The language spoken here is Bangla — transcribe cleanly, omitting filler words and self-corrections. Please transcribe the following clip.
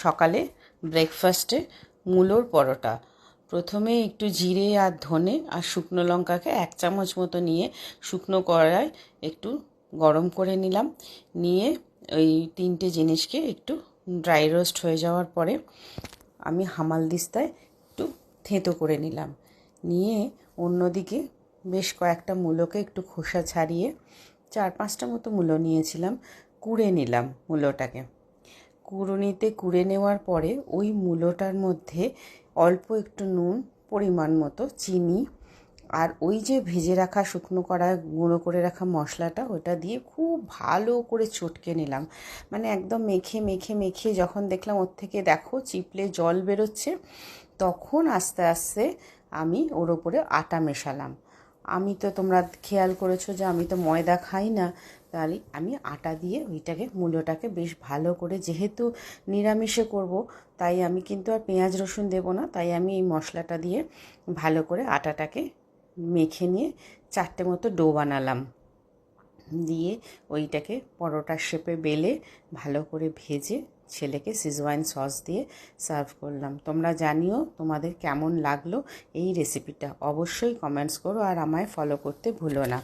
সকালে ব্রেকফাস্টে মূলোর পরোটা। প্রথমে একটু জিরে আর ধনে আর শুকনো লঙ্কাকে 1 চামচ মতো নিয়ে শুকনো কড়ায় একটু গরম করে নিলাম। নিয়ে ওই 3টে জিনিসকে একটু ড্রাই রোস্ট হয়ে যাওয়ার পরে আমি হামালদিস্তায় একটু থেঁতো করে নিলাম। নিয়ে অন্যদিকে বেশ কয়েকটা মূলোকে একটু খোসা ছাড়িয়ে 4-5টা মতো মূলো নিয়েছিলাম, কুড়ে নিলাম মূলোটাকে। কুড়ুনিতে কুড়ে নেওয়ার পরে ওই মূলোটার মধ্যে অল্প একটু নুন, পরিমাণ মতো চিনি আর ওই যে ভেজে রাখা শুকনো কড়ায় গুঁড়ো করে রাখা মশলাটা, ওটা দিয়ে খুব ভালো করে চটকে নিলাম। মানে একদম মেখে মেখে মেখে যখন দেখলাম ওর থেকে দেখো চিপলে জল বেরোচ্ছে, তখন আস্তে আস্তে আমি ওর ওপরে আটা মেশালাম। আমি তো তোমরা খেয়াল করেছো যে আমি তো ময়দা খাই না, তাই আমি আটা দিয়ে ওইটাকে মূলোটাকে বেশ ভালো করে, যেহেতু নিরামিষে করব তাই আমি কিন্তু আর পেঁয়াজ রসুন দেবো না, তাই আমি এই মশলাটা দিয়ে ভালো করে আটাটাকে মেখে নিয়ে 4টে মতো ডো বানালাম। দিয়ে ওইটাকে পরোটার শেপে বেলে ভালো করে ভেজে ছেলেকে সিজওয়াইন সস দিয়ে সার্ভ করলাম। তোমরা জানিও তোমাদের কেমন লাগলো এই রেসিপিটা, অবশ্যই কমেন্টস করো আর আমায় ফলো করতে ভুলো না।